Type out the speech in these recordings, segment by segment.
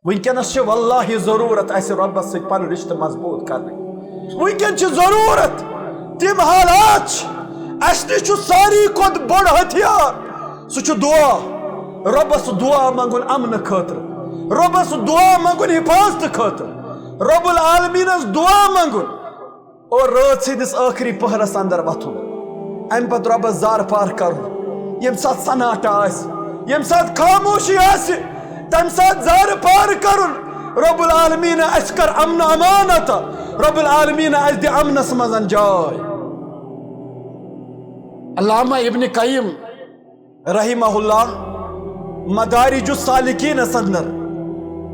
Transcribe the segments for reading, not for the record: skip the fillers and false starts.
ونکس واللہ ضرورت اس ربس ست پن رشتہ مضبوط کرنے ونکن ضرورت تم حالات اس نش ساری کھت بڑ ہتھیار سہ دعا ربس دعا منگن امن خاطر ربس دعا منگن حفاظت خاطر رب العالمین دعا منگن اور رات سندس آخری پہرس اندر وتھن ام پتہ ربس زار پار کرن یم سات سناٹا آس یم سات خاموشی آس تم سات زار پار کرن رب العالمین اس کر امن امانت رب العالمین اس دی امنس مزن جائے علامہ ابن قیم رحمہ اللہ مدارج السالکین اندر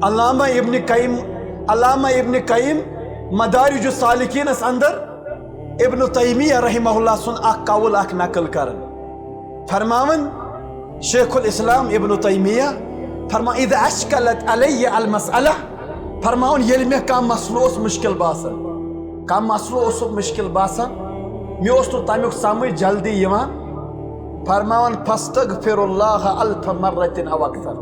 علامہ ابن قیم مدارج السالکین اندر ابن تیمیہ رحمہ اللہ سن اخ قول اخ نقل کرن فرماون شیخ الاسلام ابن تیمیہ فرما اذا اشکلت علی المسئلہ فرماون یل میں کم مسئلہ مشکل باسان مے تمیک سمجھ جلدی یوان فرماون فاستغفر اللہ الف مرت او اکثر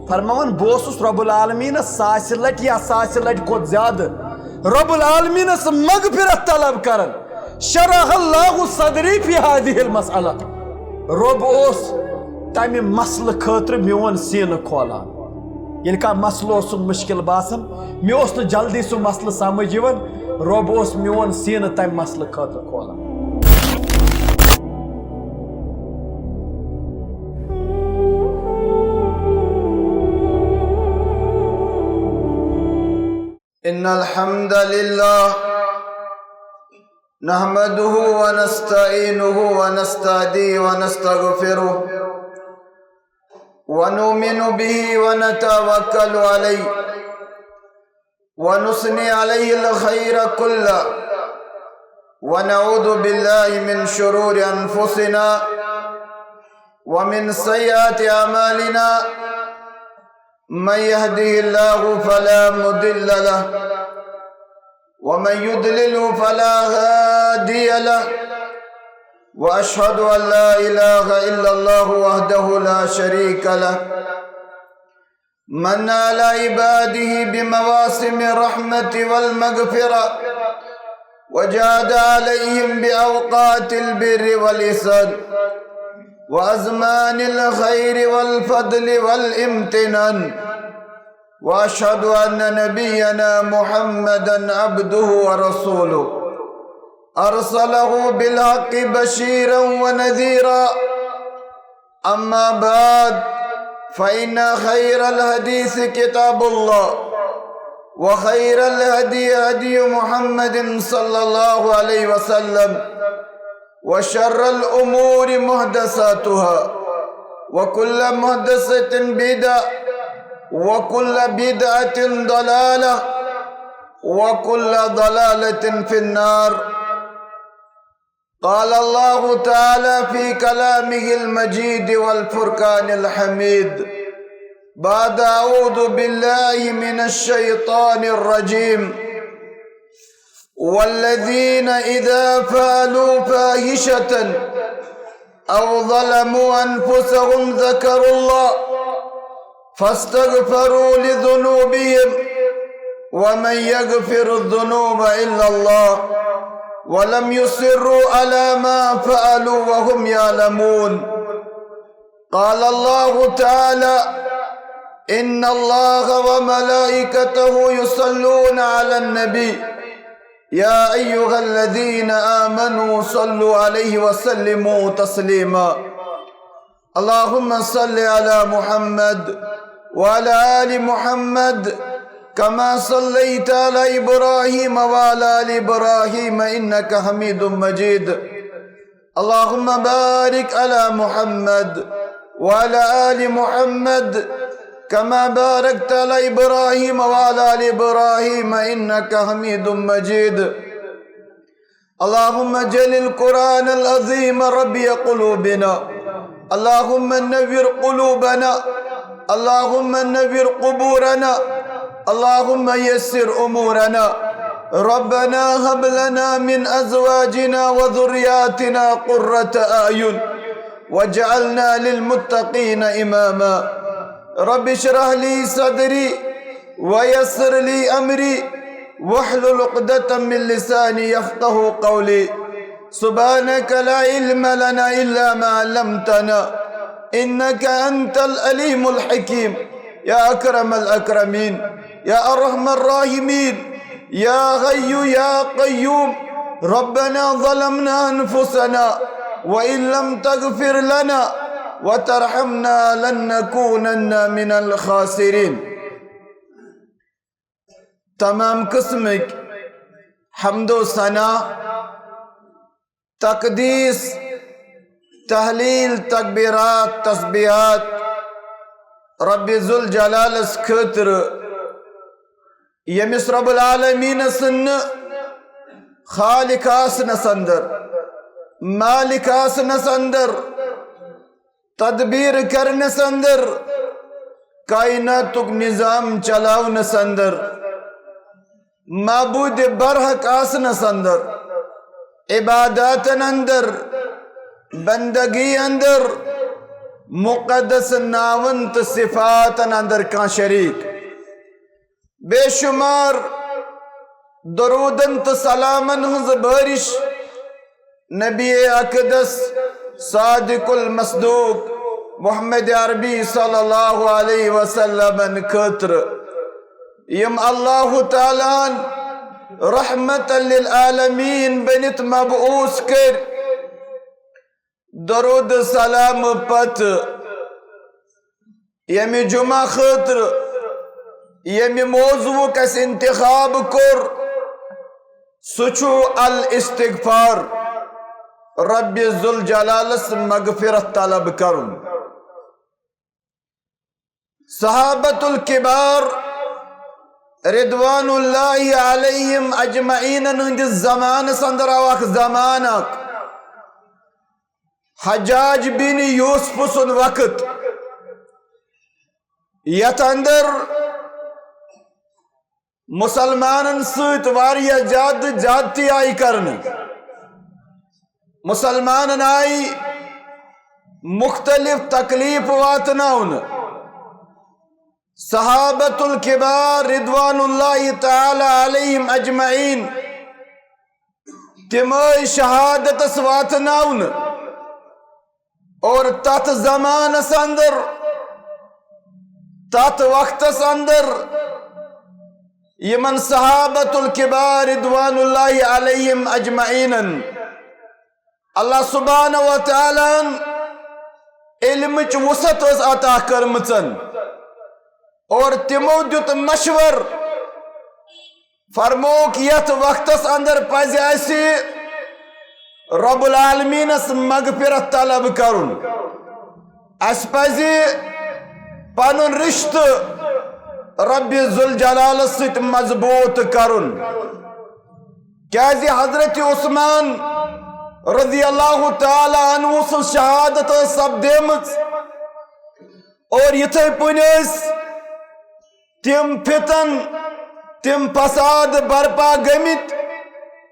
فرماون بوسس رب العالمین ساس لٹ یا ساس لٹ کھت زیادہ رب العالمین مغفرت طلب کرن شرح اللہ صدری فی هذه المسئلہ رب اس تمہ مسئلہ خاطر میون سین کھولان یل کا مسئلہ مشکل باسان مے جلدی سہ مسئلہ سمجھ یوان رب اس میون سین تمہ مسئلہ خاطر کھولان ان الحمد لله نحمده ونستعينه ونستهديه ونستغفره ونؤمن به ونتوكل عليه ونثني عليه الخير كله ونعوذ بالله من شرور انفسنا ومن سيئات اعمالنا من يهده الله فلا مضل له ومن يضلل فلا هادي له واشهد ان لا اله الا الله وحده لا شريك له من على عباده بمواسم الرحمة والمغفرة وجاد عليهم بأوقات البر والإحسان وأزمان الخير والفضل والامتنان وأشهد أن نبينا محمدا عبده ورسوله أرسله بالحق بشيرا ونذيرا أما بعد فإن خير الحديث كتاب الله وخير الهدي هدي محمد صلى الله عليه وسلم وشر الأمور محدثاتها وكل محدثة بدعة وكل بدعة ضلالة وكل ضلالة في النار قال الله تعالى في كلامه المجيد والفرقان الحميد بعد أعوذ بالله من الشيطان الرجيم والذين إذا فعلوا فاحشة أو ظلموا أنفسهم ذكروا الله فاستغفروا لذنوبهم ومن يغفر الذنوب إلا الله ولم يصروا على ما فعلوا وهم يعلمون قال الله تعالى إن الله وملائكته يصلون على النبي يا أيها الذين آمنوا صلوا عليه وسلموا تسليما اللهم صل على محمد وعلى آل محمد كما صليت على إبراهيم وعلى آل إبراهيم إنك حميد مجيد اللهم بارك على محمد وعلى آل محمد كما باركت على إبراهيم وعلى آل إبراهيم إنك حميد مجيد اللهم اجعل القرآن العظيم ربيع قلوبنا اللهم نور قلوبنا اللهم نور قبورنا اللهم يسر أمورنا ربنا هب لنا من أزواجنا وذرياتنا قرة أعين واجعلنا للمتقين إماما رب اشرح لي صدري ويسر لي أمري واحلل عقدة من لساني يفقه قولي سبحانك لا علم لنا إلا ما علمتنا إنك أنت الأليم الحكيم يا أكرم الأكرمين يا أرحم الراحمين يا حي يا قيوم ربنا ظلمنا أنفسنا وإن لم تغفر لنا وترحمنا لنكونن من الخاسرين. تمام قسمك حمد و ثنا تقدیس تحلیل تکبیرات تسبیحات رب ذوالجلال اس خاطر یمس رب العالمین سن خالق آسنس اندر مالک آسنس اندر تدبیر کرنس اندر کائناتک نظام چلاونس اندر معبود برحق آسنس اندر عبادات اندر بندگی اندر مقدس ناونت صفات اندر کان شریک بے شمار درودن تو سلامن ہز بارش نبی اقدس صادق المصدوق محمد عربی صلی اللہ علیہ وسلم خاطر یم اللہ تعالیٰ رحمت للعالمین بنت مبعوث کر درود سلام پت یمی جمعہ خاطر یمی موضوع کس انتخاب کر سچو الاستغفار رب ذوالجلالس مغفرت طلب کرن. صحابت الکبار رضوان اللہ علیہم اجمعین ہند زمان سندر اواک زمانک حجاج بن یوسف سن وقت یت اندر مسلمانن سیت واریہ جادتی آئی کرن مسلمانن آئی مختلف تکلیف واتناؤن صحابت الکبار رضوان اللہ تعالی علیہم اجمعین تمائی شہادت واتناؤن اور تات زمان اندر تات وقت اندر یمن صحابت الکبار رضوان اللہ علیہم اجمعین اللہ سبحانہ و تعالی علم وسط عطا کرمچن اور تمو دیت مشور فرموک یت وقت اندر پزِ اسی رب العالمین اس مغفرت طلب کرن اس پزِ پنن رشت رب ذوالجلال ست مضبوط کرن کیازِ حضرت عثمان رضی اللہ تعالی عنہ سن شہادت سپدیمٕژ اور یتھے پنس تم فتن تم فساد برپا گمت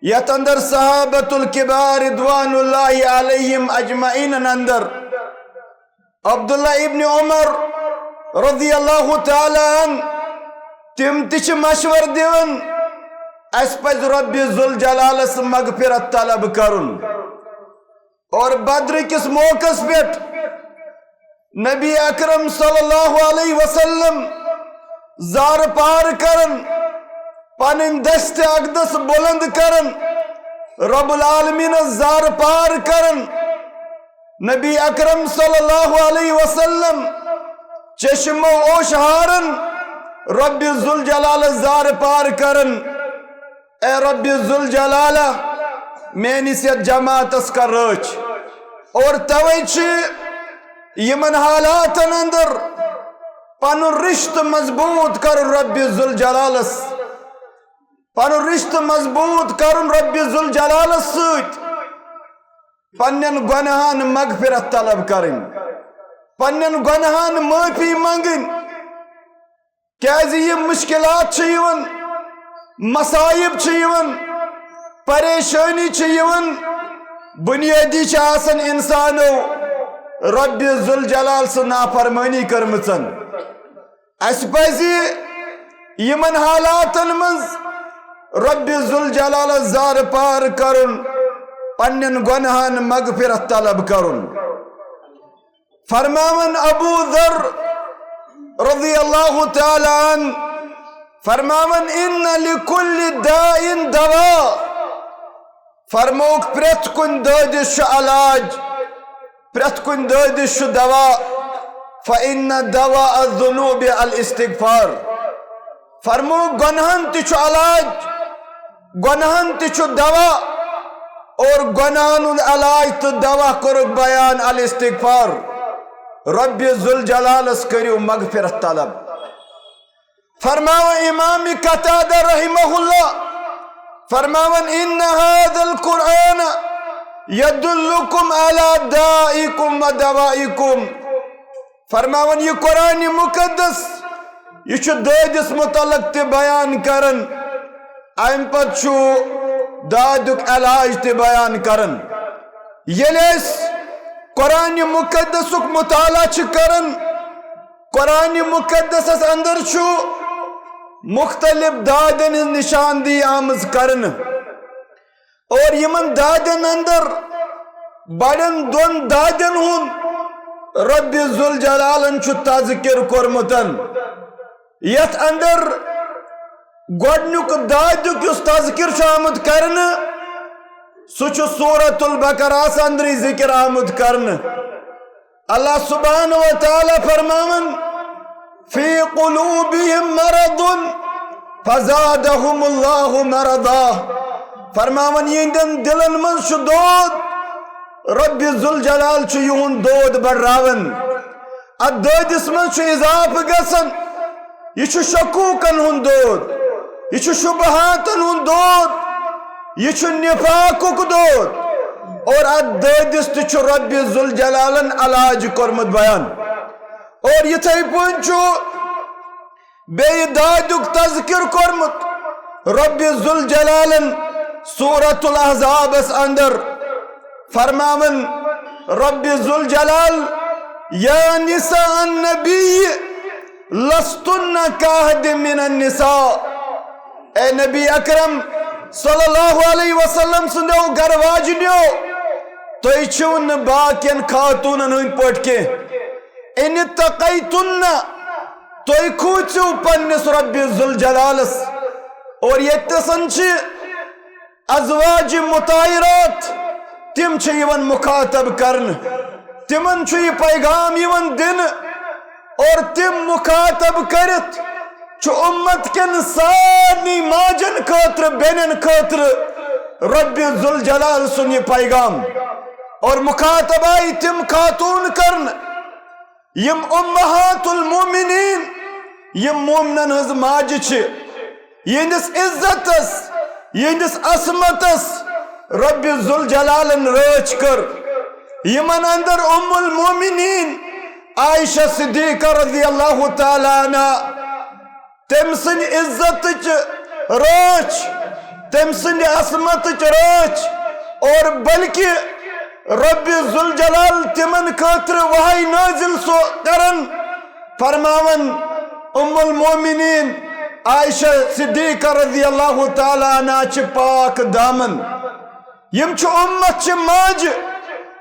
یت اندر صحابت الکبار رضوان اللہ علیہم اجمعین اندر عبداللہ ابن عمر رضی اللہ تعالی عنہ تم تچ مشور دیون اس پز رب ذوالجلال اس مغفرت طلب کرن اور بدر کس موقع پہ نبی اکرم صلی اللہ علیہ وسلم زار پار کرن پنن دست اقدس بلند کرن رب العالمین زار پار کرن نبی اکرم صلی اللہ علیہ وسلم چشم و اوشہارن رب ذوالجلال زار پار کرن اے رب ذوالجلال میں سے جماعت اس کا رچ اور توچ یمن حالات اندر پن رشت مضبوط کر رب ذوالجلالس پن رشت مضبوط کر رب ذوالجلالس ست پنن گناہان مغفرت طلب کرن پنن گناہان معافی منگن کیازِ یہ مشکلات چیون مصائب چیون پریشانی چیون بنیادی چاسن انسانو رب ذوالجلال سے نافرمانی کرمچن اس پزی یمن حالاتن منز رب ذوالجلال زار پار کرن پنن گناہن مغفرت طلب کرن فرماون ابو ذر رضی اللہ تعالی عنہ فرماون ان لکل داء دوا فرموک پرت کن دادش شو علاج پرت کن دادش شو دوا فإن دواء الذنوب الاستغفار فرموک گناہن تچو علاج گناہن تچو دوا اور گناہن العلاج تو دوا کرک بیان الاستغفار رب ذوالجلال اس کریو مغفرت طلب فرماو امام قتادہ رحمہ اللہ فرماون ان هذا القرآن يدلكم على دائكم ودوائكم فرماون یہ قرآن مقدس یہ دادس متعلق تے بیان کرن ام پتہ دادک علاج تے بیان کرن یلیس قرآن مقدس مطالعہ کرن قرآن مقدس اندر مختلف دادن نشاندہی آمز کرن اور یمن دادن اندر بڑن دون دادن ہون رب ذوالجلالن تذکر کرمتن یت اندر گوڑنک دادک اس تذکر آمد کرن سوچ سورة البقرہ اندری ذکر آمد کرن اللہ سبحانہ وتعالی فرماون فی قلوبہم مرض فزادہم اللہ مرضا فرماون یہندن دلن من دود رب ذوالجلال یہن دود بڑھراون اد دودس من اضاف گسن یہ شکوکن ہن دود یہ شبہاتن ہن دود یہ نفاقک دود اور اد دودس تہ رب ذوالجلالن علاج کرمت بیان اور یتھے پنچو بے دادک تذکر کرمت رب ذوالجلالن سورة الاحزاب اس اندر فرماون رب ذوالجلال یا نساء النبی لستن کاہد من النساء اے نبی اکرم صلی اللہ علیہ وسلم سندو گرواجنیو تو چون باقین خاتونن ہن پٹ کے ان اتقیتن تو کھوچو پنس رب ذوالجلالس اور یتسن چھ ازواج مطاہرات تم چھ یون مخاطب کرن تمن چھ یہ پیغام یون دن اور تم مخاطب کرت چھ امت کن سارنی ماجن خاطر بینن خاطر رب ذوالجلال سن یہ پیغام اور مخاطب آئی تم خاتون کرن یم امہات المومنین یم مومنن ہز ماج چھ یہندس عزتس یہندس عصمتس رب ذوالجلالن رچ کر یمن اندر ام المومنین عائشہ صدیقہ رضی اللہ تعالی عنہ تم سن عزت رچ تم سن عصمت رچ اور بلکہ رب ذوالجلال تمن خاطر وحی نازل سو کرن فرماون ام المومنین عائشہ صدیقہ رضی اللہ تعالی عنہ چھ پاک دامن یم چھ امت چھ ماج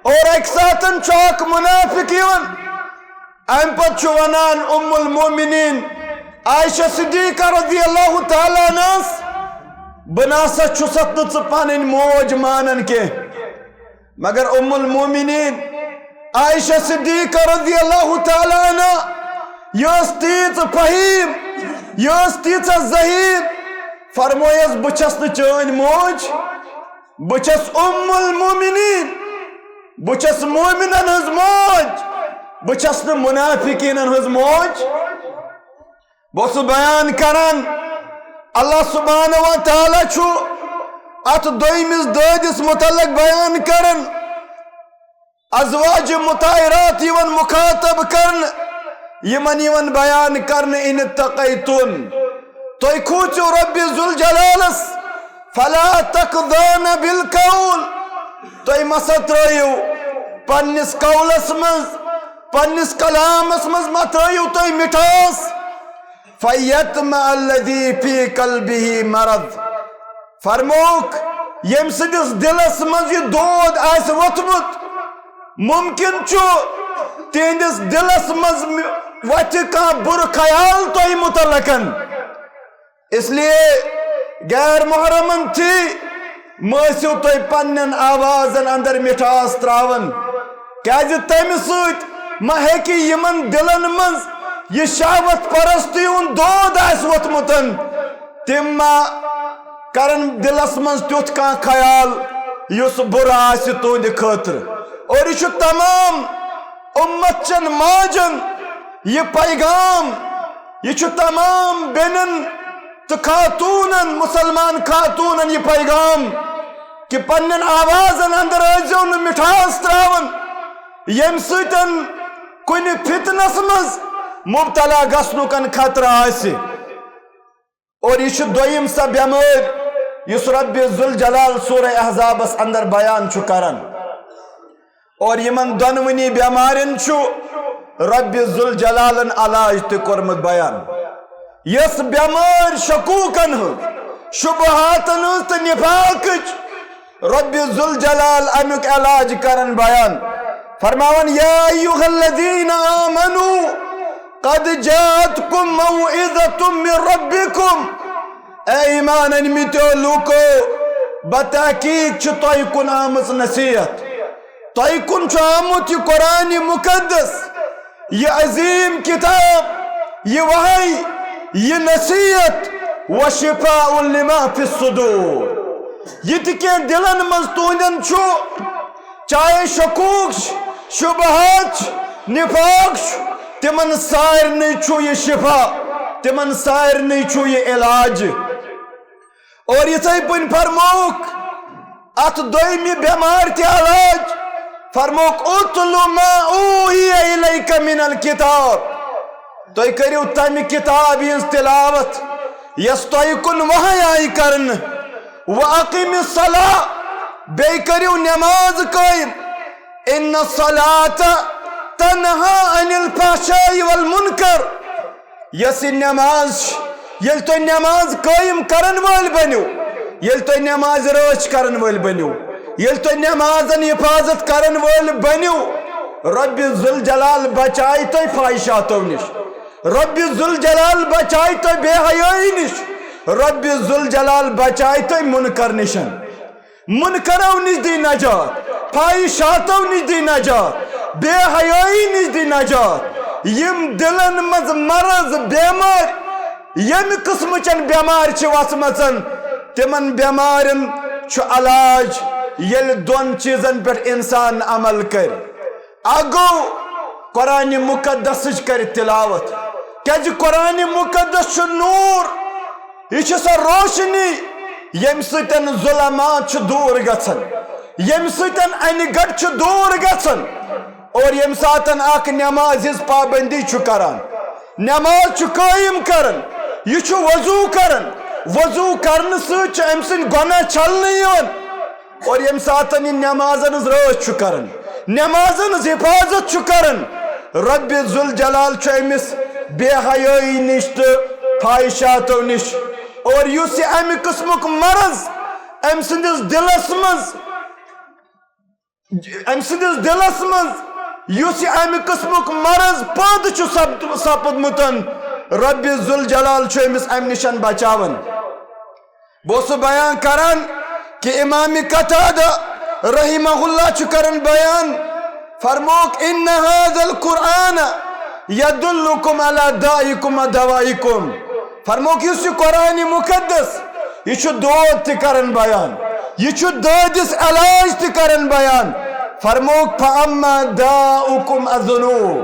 اور ایک ساتن چاک منافق یون ام پت چھ ونان ام المومنین عائشہ صدیقہ رضی اللہ تعالی عنہ بناسا چھ ست پانن موج مانن کے مگر ام المومنین عائشہ صدیقہ رضی اللہ تعالی عنہ یس تیز فہیم یس تیز ذہین فرمویس بچس چین موج بچس ام المومنین بچس مومنن ہز موج بچس منافقین ہز موج بس بیان کرن اللہ سبحانہ و تعالی چھو ات دویمس دادس متعلق بیان کرن ازواج مطاہرات یون مخاطب کرن یمن بیان کرن ان اتقیتن تو کھوچو رب ذوالجلالس فلا تقضان بالقول تو مست رہیو پنس قولس مز پنس کلامس مز مت رہیو تو مٹھاس فَيَطْمَعَ الَّذِي فِي قَلْبِهِ مَرَضٌ فرموک یم سندس دلس مز یہ دود آس ووتمت ممکن چھو تہندس دلس مز وتہ کانٛہہ بُرٕ خیال تۄہہِ متعلقن اس لیے غیر محرمن تھی مٲسِو تُہۍ پننٮ۪ن آوازن اندر مٹھاس تراون کیازِ تمہِ سۭتۍ ما ہیٚکہِ یمن دلن منٛز یہ شہوت پرستی ہُنٛد دود آسہِ ووتمُتن تِم ما کرن دلس منٛز تیُتھ کانٛہہ خیال یُس بُرٕ آسہِ تُہنٛدِ خٲطرٕ اور یہ چھُ تمام امت چن ماجن یہ پیغام یہ چھُ تمام بیٚنٮ۪ن تہٕ خاتونن مسلمان خاتونن یہ پیغام کہ پنن آوازن اندر ٲسۍزیو نہٕ مٹھاس تراون ییٚمہِ سۭتۍ کُنہِ فتنس منٛز مبتلا گژھنُک خطرٕ آسہِ اور یہ چھُ دوٚیِم سۄ بٮ۪مٲرۍ یُس رب ذوالجلال سورہ احزابس اندر بیان چھُ کران اور یمن دۄنوٕنی بٮ۪مارٮ۪ن چھُ رب ذوالجلالن علاج تہِ کوٚرمُت بیان یس بٮ۪مٲرۍ شکوٗکن ہٕنٛز شبہاتن ہٕنٛز تہٕ نفاقٕچ رب ذوالجلال امیُک علاج کران بیان فرماون یا ایُہا الذین آمنوا قد جاءتکم موعظۃ من ربکم اے ایمان أنمٕتیو لوٗکو بتحقیق چھِ تۄہہِ کُن آمٕژ نصیحت تۄہہِ کُن چھُ آمُت یہ قرآن مقدس یہ عظیم کتاب یہ وحی یہ نصیحت وشفاء لما فی الصدور یہ تہِ کینٛہہ دلن منٛز تُہنٛدٮ۪ن چھُ چاہے شکوٗک چھُ شبہات چھُ نفاق چھُ تمن سارنٕے چھُ یہ شفا تمن سارنٕے چھُ یہ علاج اور یِتھے پٲٹھۍ فرمووُکھ اتھ دوٚیمہِ بٮ۪مارِ تہِ علاج فرمووُکھ اُتلُ ما اوحی الیک من الکتاب تُہۍ کٔرِو تمہِ کتابہِ ہٕنٛز تلاوت یس تۄہہِ کُن وحی آیہِ کرنہٕ وَأَقِمِ الصَّلَاةَ بیٚیہِ کٔرِو نٮ۪ماز قٲیِم اِنَّ الصَّلَاةَ تَنْہَا عَنِ الْفَحْشَاءِ وَالْمُنکَرِ یس یہ نٮ۪ماز چھِ ییٚلہِ تُہۍ نٮ۪ماز قٲیِم کرن وٲلۍ بٔنِو ییٚلہِ تُہۍ نٮ۪مازِ رٲچھ کرن وٲلۍ بٔنِو ییٚلہِ تُہۍ نٮ۪مازن حفاظت کرن وٲلۍ بٔنِو رب ذوالجلال بچایہِ تُہۍ فاحشاتو نِش رب ذوالجلال بچایہِ تُہۍ بے حیٲیی نِش رب ذوالجلال بچایہِ تُہۍ منکر نِشن منکرو نِش دی نجات فاحشاتو نِش دی نجات بے حیٲیی نِش دی نجات یم دلن منٛز مرض بٮ۪مٲرۍ ییٚمہِ قٕسمٕچن بٮ۪مارِ چھِ وژھمژن تمن بٮ۪مارٮ۪ن چھُ علاج ییٚلہِ دۄن چیٖزن پٮ۪ٹھ انسان عمل کرِ اکھ گوٚو قرآن مقدسٕچ کرِ تلاوت کیازِ قرآن مقدس چھُ نوٗر یہ چھِ سۄ روشنی ییٚمہِ سۭتۍ ظلمات چھِ دوٗر گژھان ییٚمہِ سۭتۍ انہِ گٹ چھُ دوٗر گژھان اور ییٚمہِ ساتہٕ اکھ نٮ۪مازِ ہٕنٛز پابندی چھُ کران نٮ۪ماز چھُ قٲیِم کران یہ چھُ وضوٗ کران وضوٗ کرنہٕ سۭتۍ چھُ أمۍ سٕنٛدۍ گۄناہ چھلنہٕ یِوان اور ییٚمہِ ساتہٕ یہِ نٮ۪مازن ہٕنٛز رٲچھ چھُ کران نٮ۪مازن ہٕنٛز حفاظت چھُ کران رب ذوالجلال چھُ أمِس بے حیٲیی نِش تہٕ فاحشاتو نِش اور یُس یہِ امہِ قٕسمُک مرض أمۍ سٕنٛدِس دلس منٛز یُس یہِ امہِ قٕسمُک مرض پٲدٕ چھُ سپُدمُتن رب ذوالجلال چھُ أمِس امہِ نِشن بچاوان بہٕ اوسُس بیان کران کہ امام قتادہ رحمہ اللہ چھُ کران بیان فرمووُکھ اِنَّ هَذَا الْقُرْآنَ يَدُلُّكُمْ عَلَى دَائِكُمْ وَدَوَائِكُمْ فرمووُکھ یُس یہِ قرآن مقدس یہ چھُ دود تہِ کران بیان یہ چھُ دٲدِس علاج تہِ کران بیان فرمووُکھ فَأَمَّا دَاؤُكُمْ الذُّنُوبُ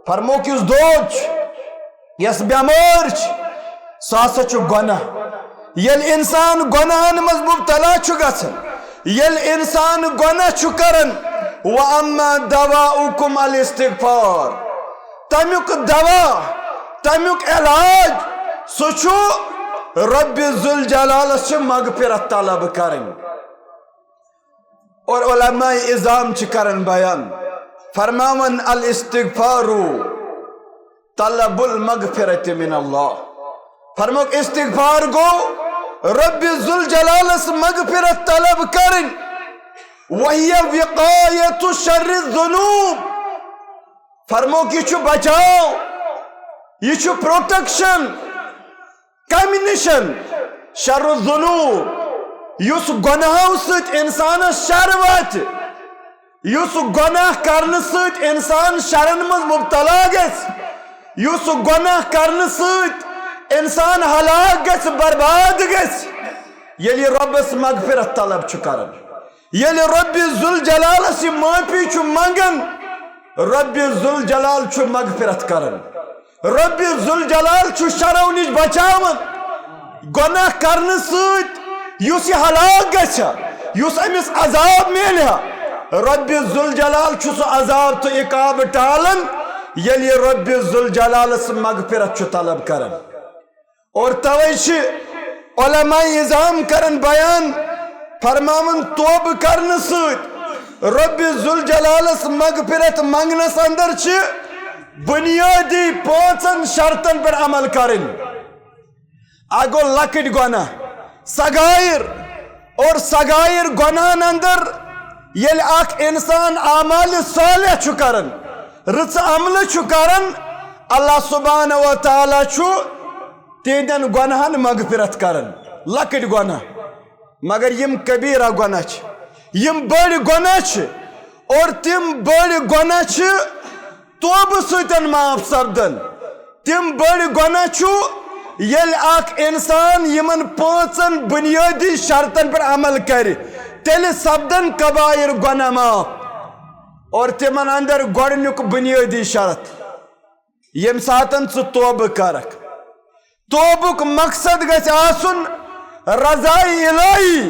فرمووُکھ یُس دود چھُ یس بٮ۪مٲرۍ چھِ سُہ ہسا چھُ گۄناہ ییٚلہِ انسان گۄناہن منٛز مبتلا چھُ گژھان ییٚلہِ انسان گۄناہ چھُ کران وَأَمَّا دَوَاؤُكُمْ الاستغفار تمیُک دوا تمیُک علاج سُہ چھُ رب ذوالجلالس چھِ مغفرت طلب کرٕنۍ اور علماء اِظام چھِ کران بیان فرماون الاستغفارو طلب المغفرت من اللہ. فرموک استغفار گو رب ذوالجلالس مغفرت طلب کرن. وہی وقایت شر الذنوب. فرموک یہ بچاؤ، یہ پروٹیکشن کم نشن شر الذنوب یس گناہو ست انسان شر وات، یس گناہ کرنے ست انسان شرن مز مبتلا گس، یس گناہ کرنے ست انسان ہلاک گس برباد گس. یلی ربس مغفرت طلب چھ کرن، یلی رب ذوالجلالس معافی چھ منگن، رب ذوالجلال چھ مغفرت کرن، رب ذوالجلال چھ شرو نش بچاون. گناہ کرنے ست یس یہ ہلاک گژھا، یس امس عذاب میلہا، رب ذوالجلال چھ سو عذاب تو عقاب ٹالن یلی رب ذوالجلالس مغفرت چھ طلب کرن. اور توے چھ علماء اعظام کرن بیان فرماون توب کرنے ست رب ذوالجلالس مغفرت منگنس اندر چھ بنیادی 5 شرطن پر عمل کرن. اگو لکٹ گناہ سغائر، اور سغائر گناہن اندر یل اخ انسان اعمال صالح چھ کرن، رچ عمل چھ کرن، اللہ سبحانہ و تعالی چھ تہندین گناہن مغفرت کرن. لکٹ گناہ مگر یم کبیرہ گناہ چھ، یم بڑ گناہ چھ، اور تم بڑ گناہ چھ توبہ سۭتۍ معاف سپدن. تم بڑ گناہ چھ یل اخ انسان یمن 5 بنیادی شرطن پر عمل کرے تیل سپدن کبائر گناہ معاف. اور تمن اندر گۄڈنیُک بنیادی شرط یم ساتن ژٕ توبہ کرکھ، توبک مقصد گژھِ آسُن رضائی الہی.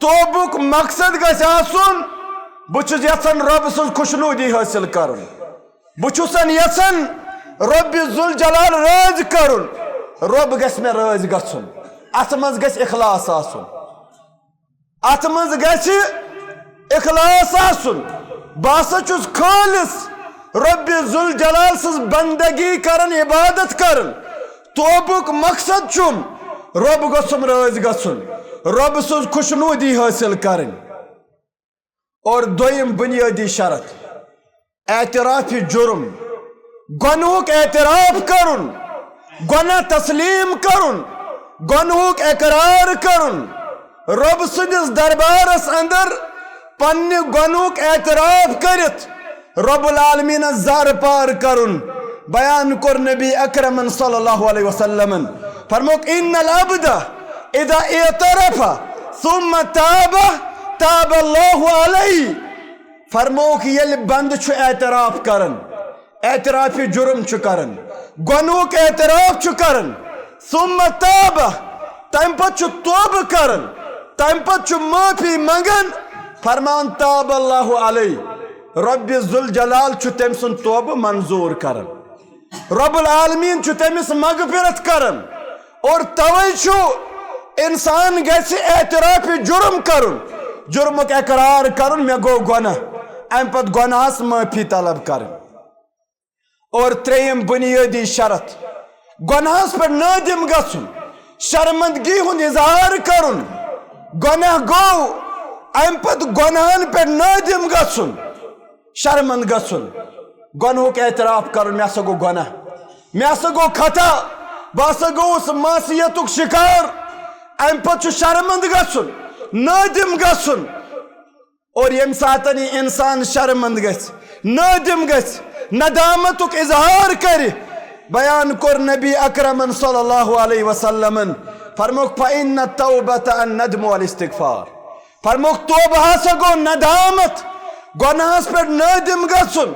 توبک مقصد گژھِ آسُن بہٕ چھُس یژھان رب سٕنٛز خوشنودی حٲصِل کرُن، بہٕ چھُسن یژھان رب ذوالجلال رٲضۍ کرُن، رب گژھِ مےٚ رٲضۍ گژھُن. اتھ منٛز گژھِ اخلاص آسُن، اتھ منٛز گژھِ اخلاص آسُن. بہٕ ہسا چھُس خٲلِص رب ذوالجلال سٕنٛز بندگی کرن، عبادت کرن. توبک مقصد چھُم رب گژھُم رٲضۍ گژھُن، رب سٕنٛز خوشنودی حٲصِل کرٕنۍ. اور دوٚیِم بنیٲدی شرط اعتراف جرم، گنہُک اعتراف کرُن، گناہ تسلیم کرُن، گنہُک اقرار کرُن، رب سٕنٛدِس دربارس اندر پننہِ گنہُک اعتراف کرِتھ رب العالمینس زار پار کرُن. بیان کور نبی اکرم صلی اللہ علیہ وسلم فرموک ان العبد اذا اعترف ثم تاب تاب اللہ علیہ. فرموک یل بند چھ اعتراف کرن، اعتراف جرم چھ کرن، گنہُک اعتراف چھ کرن، ثم تاب تم پت چھ توبہ کرن، تم پت چھ معافی منگن، فرمان تاب اللہ علیہ. رب ذوالجلال چھ تم سن توبہ منظور کرن، رب العالمین چھ تمس مغفرت کرن. اور توے چھ انسان گژھِ اعتراف جرم کرن، جرمک اقرار کرن مے گو گناہ، ام پت گناہس معافی طلب کرن. اور تریم بنیادی شرط گناہس پر نادم گژھن، شرمندگی ہند اظہار کرن. گناہ گو ام پت گناہن پر نادم گژھن، شرمند گژھن، گنہُک اعتراف کرن مے ہسا گو گناہ، مے ہسا گو خطا، بہ ہسا گوس معصیتک شکار. ام پت چھ شرمند گژھن، نادم گژھن. اور یم ساتن یہ انسان شرمند گژھِ، نادم گژھِ، ندامتک اظہار کرِ، بیان کور نبی اکرم صلی اللہ علیہ وسلم فرموک فإن التوبة الندم والاستغفار. فرموک توبہ ہسا گو ندامت، گناہس پر نادم گژھن،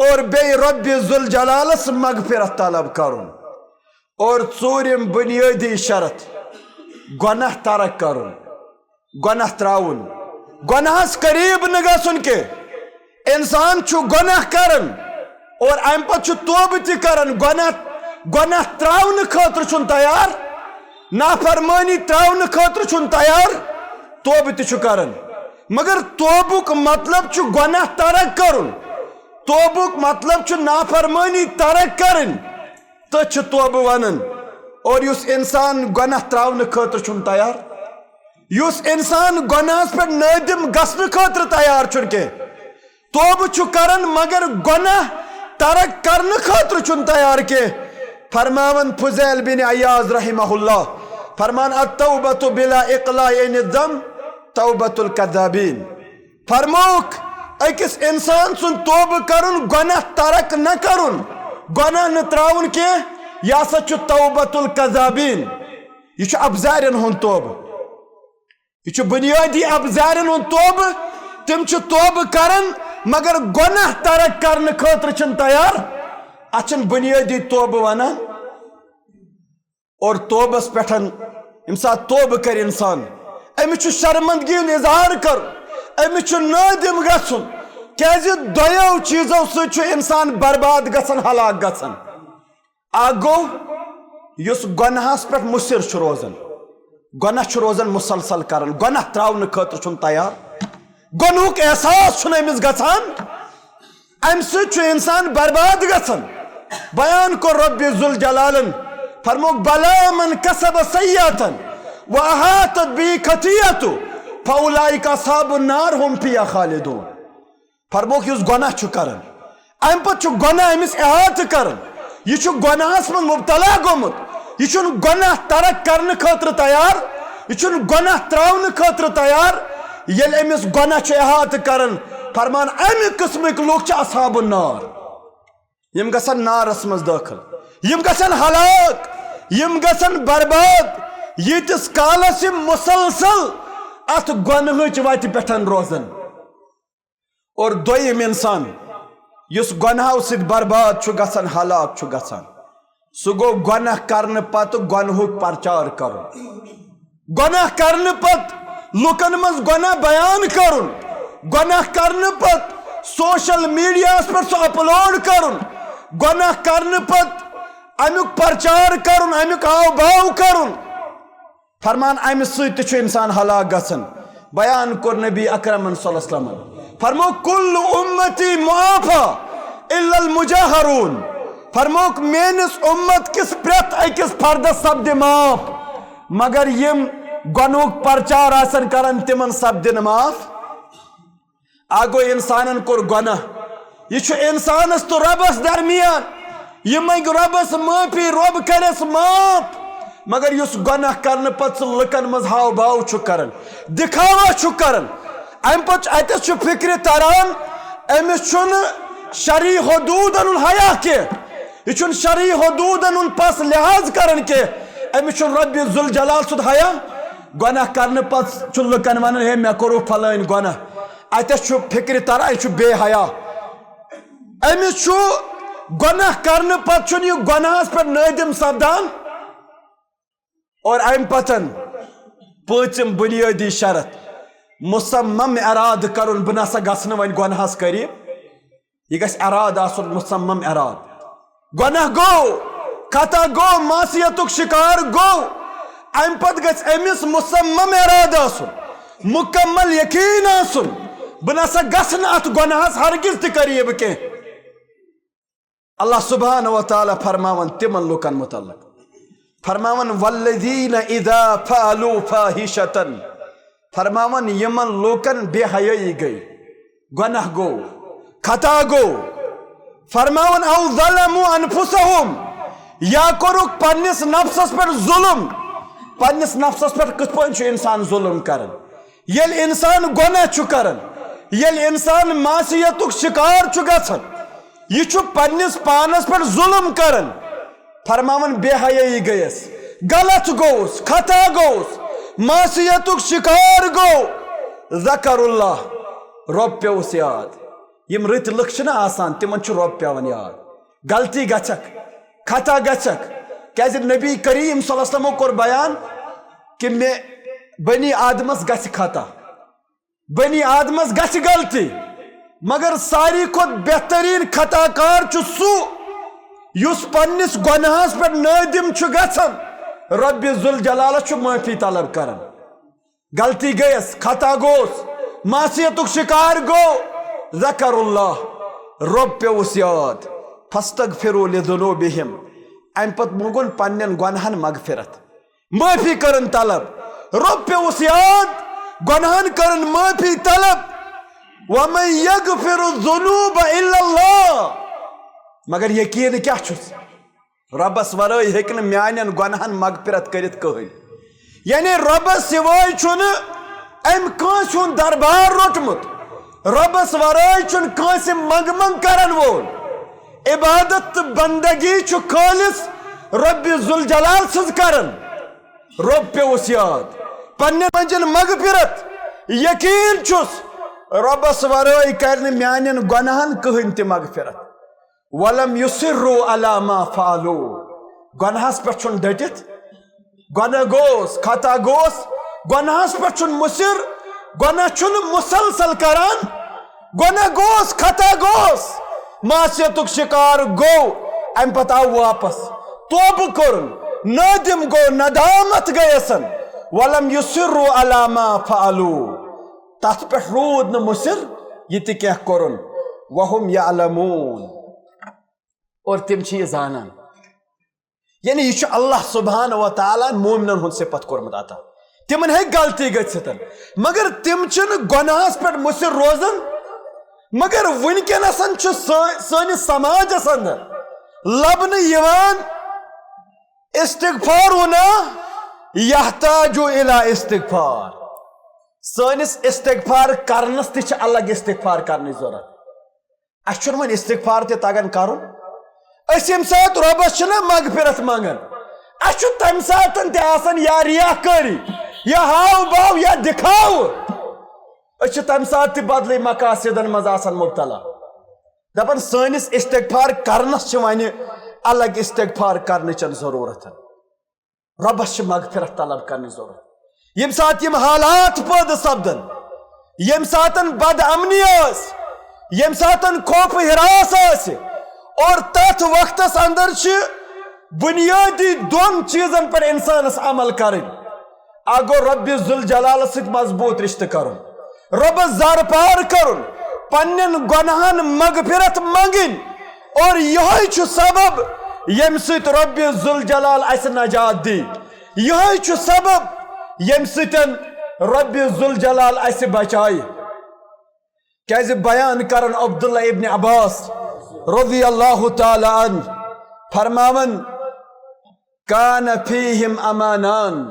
اور بے رب ذوالجلالس مغفرت طلب کرن. اور ژوٗرِم بنیادی شرط گناہ ترک کرن، گناہ تراؤن، گناہس قریب نہ گژھن کے. انسان چھُ گناہ کرن اور ام پت چھُ توبہ تہِ کرن، گناہ تراؤنہٕ خٲطرٕ چھُنہٕ تیار، نافرمانی تراؤنہٕ خٲطرٕ چھُنہٕ تیار، توبہ تہِ چھُ کرن. مگر توبک مطلب چھُ گناہ ترک کرن. توبک مطلب چھ نافرمانی ترک کرن تو توبہ ونن اور یس انسان گناہ تراؤن خاطر چھن تیار یس انسان گناہس پر نادم گسن خاطر تیار چھن کے توبہ چھ کرن مگر گناہ ترک کرن خاطر چھن تیار کے فرماون فضیل بن عیاض رحمہ اللہ فرمان التوبۃ بلا اقلاع عن الذنب توبۃ الکذابین فرموک اکس انسان سن توبہ کرن گناہ ترک نہ کرن گناہ نہ تراؤن کے یہ ہسا چھ توبۃ الکذابین یہ چھ ابزارن ہن توبہ یہ چھ بنیادی ابزارن ہن توبہ تم چھ توبہ کرن مگر گناہ ترک کرن خاطر چھن تیار اچھن بنیادی توبہ ونان اور توبس پٹھن یم سات توبہ کر انسان امس چھ شرمندگی ہند اظہار کر امس چھ نادم گژھن کیازِ دویو چیزو سۭتۍ چھ انسان برباد گژھان ہلاک گژھان اکھ گوٚو یُس گۄنہس پٮ۪ٹھ مُصر چھُ روزان گۄناہ چھُ روزان مسلسل کران گۄناہ تراونہٕ خٲطرٕ چھُنہٕ تیار گۄنہُک احساس چھُنہٕ أمِس گژھان امہِ سۭتۍ چھُ انسان برباد گژھان بیان کوٚر رۄبِ ذوالجلالن فرموک بلا من کسب سیئاتن واحاطت به خطیئتہ فاولئک اصحاب النار هم فیہا خالدون فرموک یس گناہ چھُ کران ام پتہٕ چھُ گناہ أمِس احاطہ کران یہ چھُ گناہس منٛز مبتلا گوٚمُت یہ چھُنہٕ گناہ ترک کرنہٕ خٲطرٕ تیار یہ چھُنہٕ گناہ تراونہٕ خٲطرٕ تیار ییٚلہِ أمِس گناہ چھُ احاطہ کران فرمان امہِ قسمٕکۍ لُکھ چھِ اصحاب النار یم گژھن نارس منٛز دٲخل یم گژھن ہلاک یم گژھن برباد ییتِس کالس یم مسلسل ات گۄنہٕچ وتہِ پٮ۪ٹھ روزن اور دوٚیِم انسان یُس گۄنہو سۭتۍ برباد چھُ گژھان ہلاک چھُ گژھان سُہ گوٚو گۄناہ کرنہٕ پتہٕ گۄنہُک پرچار کرُن گۄناہ کرنہٕ پتہٕ لُکن منٛز گۄناہ بیان کرُن گۄناہ کرنہٕ پتہٕ سوشل میڈیاہس پٮ۪ٹھ سُہ اپلوڈ کرُن گۄناہ کرنہٕ پتہٕ امیُک پرچار کرُن امیُک آو باو کرُن فرمان امہِ سۭتۍ تہِ چھُ انسان ہلاک گژھان بیان کوٚر نبی اکرمن صلی اللہ علیہ وسلم فرموک کل امتی معافی الا المجاہرون فرموک میٲنِس امت کس پرٛٮ۪تھ أکِس فردس سپدِ معاف مگر یم گۄنہُک پرچار آسن کران تمن سپدِ نہٕ معاف اکھ گوٚو انسانن کوٚر گۄناہ یہ چھُ انسانس تہٕ رۄبس درمیان یہ منگہِ رۄبس معٲفی رۄب کرٮ۪س معاف مگر یُس گۄناہ کرنہٕ پتہٕ سُہ لُکن منٛز ہاو باو چھُ کران دکھاوا چھُ کران امہِ پتہٕ چھُ اتٮ۪س چھُ فکرِ تران أمِس چھُنہٕ شرعی حدوٗدن ہُنٛد حیا کینٛہہ یہِ چھُنہٕ شرعی حدوٗدن ہُنٛد پس لحاظ کران کینٛہہ أمِس چھُنہٕ رۄبِ ذوالجلال سُنٛد حیا گۄناہ کرنہٕ پتہٕ چھُ لُکن ونان ہے مےٚ کوٚرُو فلٲنۍ گۄناہ اتٮ۪س چھُ فکرِ تران یہِ چھُ بے حیا أمِس چھُ گۄناہ کرنہٕ پتہٕ چھُنہٕ یہِ گۄناہس پٮ۪ٹھ نٲدِم سپدان اور امہِ پتن پٲنٛژِم بُنیٲدی شرط مُصمم ارادٕ کرُن بہٕ نسا گژھٕ نہٕ وۄنۍ گۄنہس قریٖب یہِ گژھِ ارادٕ آسُن مُصمم ارادٕ گۄناہ گوٚو خطا گوٚو معصیتُک شِکار گوٚو امہِ پتہٕ گژھِ أمِس مُصمم ارادٕ آسُن مُکمل یقیٖن آسُن بہٕ نسا گژھٕ نہٕ اتھ گۄنہس ہرگز تہِ قریٖب کینٛہہ اللہ سبحانہ و تعالیٰ فرماون تمن لُکن متعلق فرماون والذین اذا فعلوا فاحشة فرماون یمن لوکن بے حیائی گئی گناہ گو خطا گو فرماون او ظلموا انفسهم یا کوٚرُکھ پننس نفسس پٮ۪ٹھ ظلم پننس نفسس پٮ۪ٹھ کِتھ پٲٹھۍ چھُ انسان ظلم کران ییٚلہِ انسان گۄناہ چھُ کران ییٚلہِ انسان معصیتُک شِکار چھُ گژھان یہ چھُ پننس پانس پٮ۪ٹھ ظلم کران فرماون بے حیائی گیس غلط گوس خطا گوس معصیتُک شِکار گوٚو ذکر اللہ رۄب پیوس یاد یم رٕتۍ لُکھ چھِنہ آسان تمن چھُ رۄب پیوان یاد غلطی گژھکھ خطا گژھکھ کیازِ نبی کریم صلی اللہ علیہ وسلمو کوٚر بیان کہ مےٚ بنی آدمس گژھِ خطا بنی آدمس گژھِ غلطی مگر ساروی کھۄتہٕ بہترین خطا کار چھُ سُہ یُس پننس گۄنہس پٮ۪ٹھ نٲدِم چھُ گژھان رۄبِ ذوالجلالس چھُ معٲفی طلب کران غلطی گٔیس خطا گوس معصیتُک شِکار گوٚو ذکر اللہ رب پیوس یاد فاستغفروا لذنوبہم ام پت مونگن پنن گناہن مغفرت معافی کرن طلب رب پیوس یاد گناہن کرن معافی طلب ومن یغفر الذنوب الا اللہ مگر یقین کیا چھس ربس ورائے ہیکن میانن گناہن مغفرت کرت کہین یعنی ربس سوائے چھن ام کانس ہن دربار روٹمت ربس ورائے چھن کانس منگ منگ کرن وول عبادت بندگی چھ خالص رب ذوالجلال سز کرن رب پیوس یاد پنن منجن مغفرت یقین چھس ربس ورائے کرن میانن گناہن کہین تہ مغفرت ولم یسروا علی ما فعلوا گناہس پہ چھن ڈٹت گناہ گوس خطا گوس گناہس پہ چھن مصر گناہ چھن مسلسل کران گناہ گوس خطا گوس معصیتک شکار گو ام پتہ آو واپس توبہ کرن نادم گو ندامت گیسن ولم یسروا علی ما فعلوا تات پہ رود نہ مصر یہ تہ کیا کرن وهم یعلمون اور تم چھ یہ زانان یعنی یہ اللہ سبحانہ و تعالیٰ مومنن ہن صفت کورمت عطا تمن ہے غلطی گژھتن مگر تم چھن گناہس پہ مصر روزن مگر ونکینسن چھ سانس سماجس اندر لبنہ یوان استغفار ہونا یحتاج الی استغفار سانس استغفار کرنس تہ چھ الگ استغفار کرنے ضرورت اس چھن وۄنۍ استغفار تہ تگان کرن اس یم سات ربس چھنا مغفرت منگن اس چھ تم ساتن تہ آسان یا ریاکاری یا ہاو باو یا دکھاو اس چھ تم سات تہ بدلے مقاصدن مز آسان مبتلا دپن سانس استغفار کرنس چھ وۄنۍ الگ استغفار کرنچ ضرورت ربس چھ مغفرت طلب کرنے ضرورت یم سات یم حالات پٲدٕ سپدن یم ساتن بد امنی ٲس یم ساتن خوف ہراس ٲس اور تت وقتس اندر بنیادی دون چیزن پر انسانس عمل کرن اگو رب ذوالجلال ست مضبوط رشتہ کرن رب زار پار کرن پنن گناہن مغفرت منگن اور یہ سبب یم ست رب ذوالجلال اس نجات دی یہ سبب یم ستن رب ذوالجلال اس بچائی کیازِ بیان کرن عبداللہ ابن عباس رضی اللہ تعالی عنہ فرماون کان فیہم امانان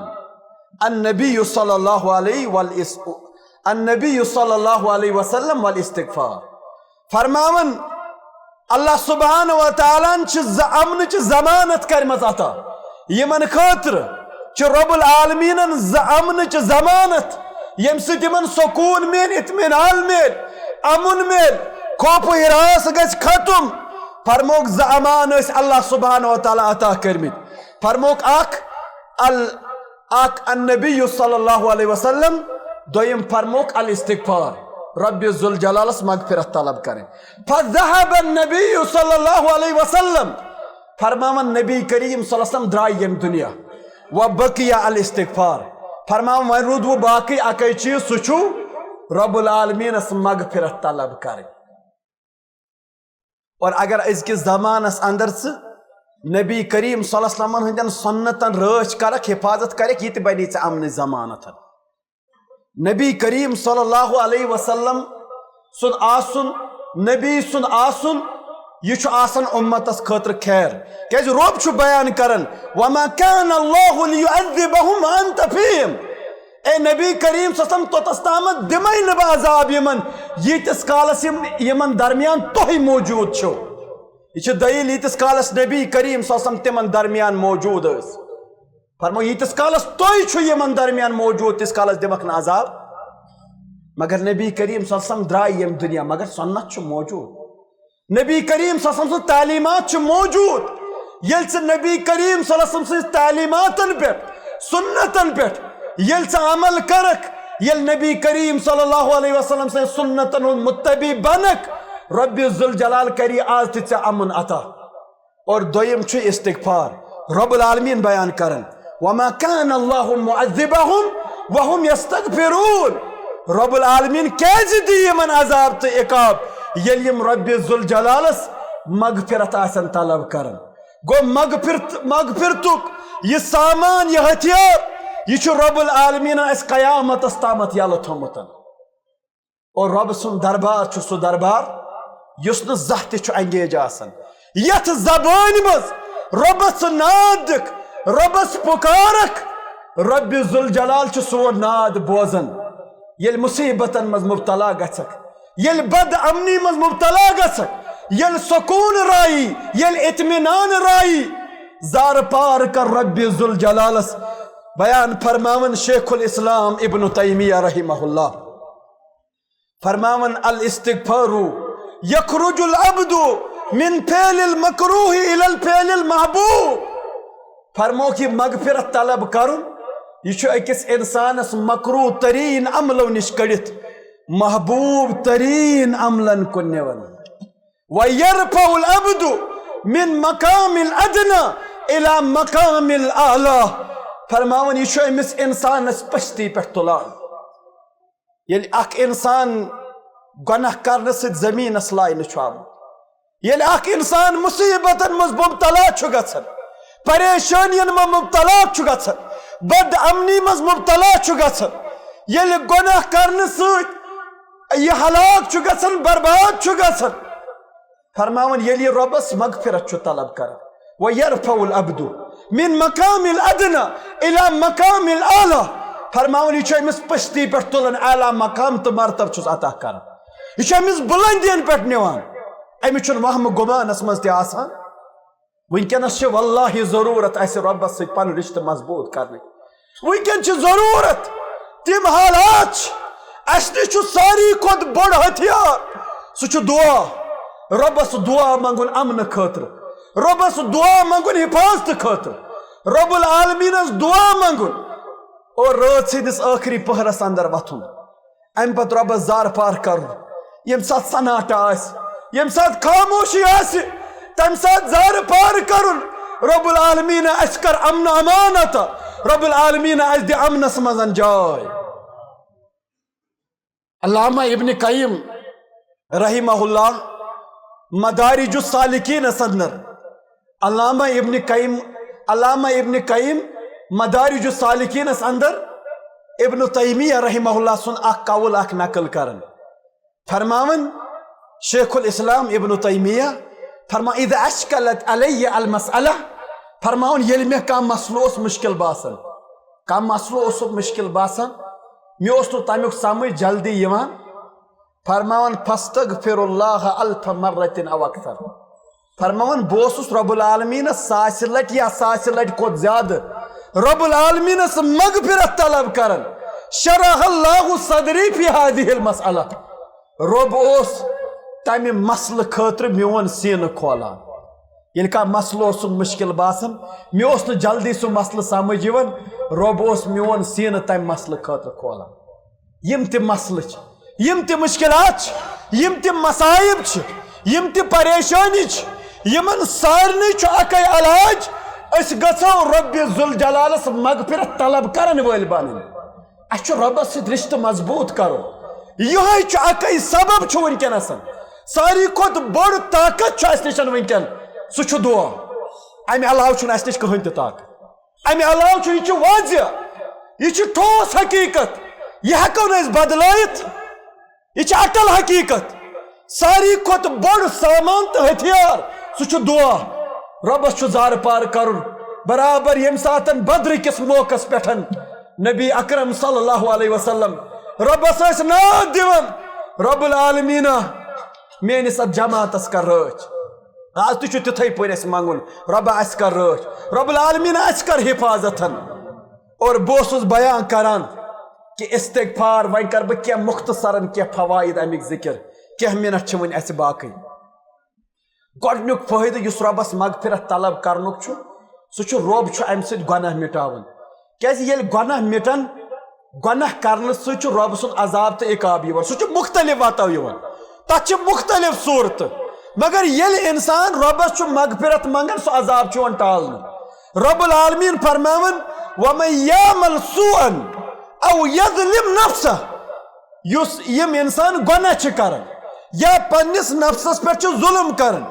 النبی صلی اللہ علیہ وسلم والاستغفار فرماون اللہ سبحانہ و تعالیٰ امن چھ ضمانت کرمت عطا یمن خاطر چھ رب العالمین امن چھ ضمانت یم سۭتۍ یمن سکون میل اطمینان میل امن میل خوف ہراس گژھِ ختم فرموک زٕ امان ٲسۍ اللہ سبحانہ و تعالیٰ عطا کٔرمٕتۍ فرموک اکھ النبی صلی اللہ علیہ وسلم دویم فرموک الاستغفار رب ذوالجلالس مغفرت طلب کریں فذهب النبی صلی اللہ علیہ وسلم فرماون نبی کریم صلی اللہ علیہ وسلم درائے یم دنیا وبقی الاستغفار فرماون وۄنۍ روٗد وۄنۍ باقٕے اکے چیٖز سُہ چھُ رب العالمینس مغفرت طلب کریں اور اگر ازکس زمانس اندر نبی کریم صلی اللہ علیہ وسلم ہندین سنتن رچ کرک حفاظت کرک یہ بنی امن ضمانت نبی کریم صلی اللہ علیہ وسلم سن آسن نبی سن آسن یہ آسن امتس خاطر خیر کیاز رب چھ بیان کرن وما كان الله ليعذبهم وانت فيهم اے نبی کریم صلی اللہ علیہ وسلم توتس تامت دمائی نبا عذاب یمن یتس کالس یمن درمیان توہی موجود چھو یہ دلیل یتس کالس نبی کریم صلی اللہ علیہ وسلم تمن درمیان موجود اس فرمو یتس کالس توہی چھو یمن درمیان موجود تس کالس دمک نا عذاب مگر نبی کریم صلی اللہ علیہ وسلم درائی یم دنیا مگر سنت چھو موجود نبی کریم صلی اللہ علیہ وسلم تعلیمات چھو موجود یل سے نبی کریم صلی اللہ علیہ وسلم سے تعلیماتن پیٹ سنتن پیٹ یل سے عمل کرک یل نبی کریم صلی اللہ علیہ وسلم سے سنتن متبی بنک رب ذوالجلال کری آز تیسے امن عطا اور دویم چھو استغفار رب العالمین بیان کرن وما كان الله معذبهم وهم يستغفرون رب العالمین کیازِ دی یمن عذاب تو عقاب یل یم رب ذوالجلالس مغفرت آسن طلب کرن گو مغفرتک یہ سامان یہ ہتھیار یہ رب العالمین اس قیامت استامت یل تھومت اور رب سن دربار سہ دربار یس نا زہ تہ انگیج آسان یت زبان مز ربس ناد دک ربس پکارک رب ذوالجلال سون ناد بوزن یل مصیبتن مز مبتلا گھک یل بد امنی مز مبتلا گھک یل سکون رائی یل اطمینان رائی زار پار کر رب ذوالجلالس بیان فرماون شیخ الاسلام ابن تیمیہ رحمہ اللہ فرماون الاستغفار یخرج العبد من فعل المکروہ الى الفعل المحبوب فرمو کہ مغفرت طلب کرن یہ اکس انسانس مکروہ ترین عملو نش کڑت محبوب ترین عملن کن نون ویرفع العبد من مقام الادنى الى مقام الاعلی فرماون یہ امس انسانس پشتی پہ تلان یل اخ انسان گناہ کرنے سے زمینس لائن آمت یل اخ انسان مصیبتن مز مبتلا گھن پریشانین مز مبتلا گھن بد امنی مز مبتلا گھن یل گناہ کرنے ست یہ ہلاک گھن برباد گھن فرماون یل ربس مغفرت طلب کر ویرفع العبد من مقام الادنى الى مقام الاعلی فرماون یہ امس پشتی پہ تلن اعلیٰ مقام تو مرتب چھس عطا کر یہ امس بلندین پہ نوان امس وہم گمانس مز تہ آسان ونکس واللہ ضرورت اس ربس ست پن رشتہ مضبوط کرنے ونکن ضرورت تم حالات اس نش ساری کھت بڑ ہتھیار سہ دعا ربس دعا منگن امن خاطر ربس دعا منگن حفاظت خاطر رب العالمین دعا منگن اور رات سندس آخری پہرس اندر وتھن ام پتہ ربس زار پار کرن یم سات سناٹا آس یم سات خاموشی آس تم سات زار پار کرن رب العالمین اس کر امن امانت رب العالمین اس دی امنس مزن جائے علامہ ابن قیم رحمہ اللہ مدارج السالکین اندر علامہ ابن قیم مدارج السالکین اندر ابن تیمیہ رحمہ اللہ سن اخ قول اخ نقل کرن فرماون شیخ الاسلام ابن تیمیہ فرما اذا اشکلت علی المسئلہ فرماون یل میں کم مسئلہ مشکل باسن کم مسئلہ مشکل باسن میں تو تمیک سمجھ جلدی یوان فرماون فاستغفر اللہ الف مرت او اکثر فرماون بوسس رب العالمین ساس لٹ یا ساس لٹ کو زیادہ رب العالمین اس مغفرت طلب کرن شرح اللہ صدری فی هذه المسئلہ رب اس تمہ مسئلہ خاطر میون سین کھولان یل کا مسئلہ مشکل باسن میں اس جلدی سہ مسئلہ سمجھ یوان رب اس میون سین تمہ مسئلہ خاطر کھولان یم تہ مسئلہ یم تہ مشکلات یم تہ مصائب یم تہ پریشانی یمن سارنی اکے علاج اس گژھو رب ذوالجلالس مغفرت طلب کرن ول بنن اس ربس ست رشتہ مضبوط کرو یہ اکے سبب ونکس ساری کھت بڑ طاقت اس نش ونکن سہ دعا امہ علاوہ اس نش کہین تہ طاقت امہ علاوہ یہ واضح یہ ٹھوس حقیقت یہ ہیکو نہ بدلائت یہ اٹل حقیقت ساری کھت بڑ سامان تو ہتھیار سہ دعا ربس زار پار کرن برابر یم ساتن بدر کس موقع پہ نبی اکرم صلی اللہ علیہ وسلم ربس ناد دیون رب العالمین میانس ات جماعتس کر رچ آج تہ تتھے پہ اس منگن رب اس کر رچ رب العالمین اس کر حفاظت اور بہس بیان کران کہ استغفار وین کر بہ کی مختصرن کی فوائد امیک ذکر کی منٹ ون اس باقی گۄڈنیُک فٲیدٕ یُس رۄبس مغفرت طلب کرنُک سُہ رۄب امہِ سۭتۍ گۄناہ مٹاوان کیازِ ییٚلہِ گۄناہ مٹن گۄناہ کرنہٕ سۭتۍ چھُ رۄب سُنٛد عذاب تہٕ عقاب یِوان سُہ چھُ مختلف وتو یِوان تتھ چھِ مختلف صوٗرتہٕ مگر ییٚلہِ انسان رۄبس چھُ مغفرت منگان سُہ عذاب چھُ یِوان ٹالنہٕ رب العالمین فرماون ومن یعمل سوءا او یظلم نفسه یُس یِم انسان گۄناہ چھِ کران یا پنس نفسس پہ ظلم کرن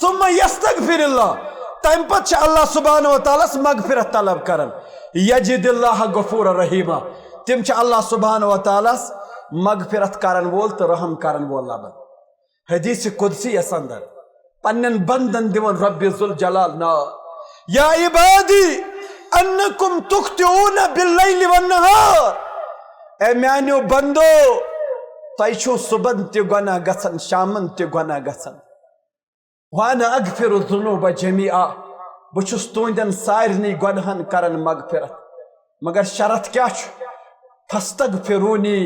ثم یستغفر اللہ تم پتہ اللہ سبحانہ و تعالیٰ مغفرت طلب کرن یجد اللہ غفور رحیمہ تم اللہ سبحانہ و تعالیٰ مغفرت کرن وول تو رحم کرن وول لبن حدیث قدسی اس اندر پنن بندن دیون رب ذوالجلال نا یا عبادی انکم تخطئون باللیل والنہار اے میانیو بندو تۄہہِ چھُو صبحن تہِ گۄناہ گژھان شامن تہِ گۄناہ گژھان وانا اغفر الذنوب جميعا بہٕ چھُس تُہنٛدٮ۪ن سارنٕے گۄنہن کران مغفرت مگر شرط کیاہ چھُ فاستغفرونی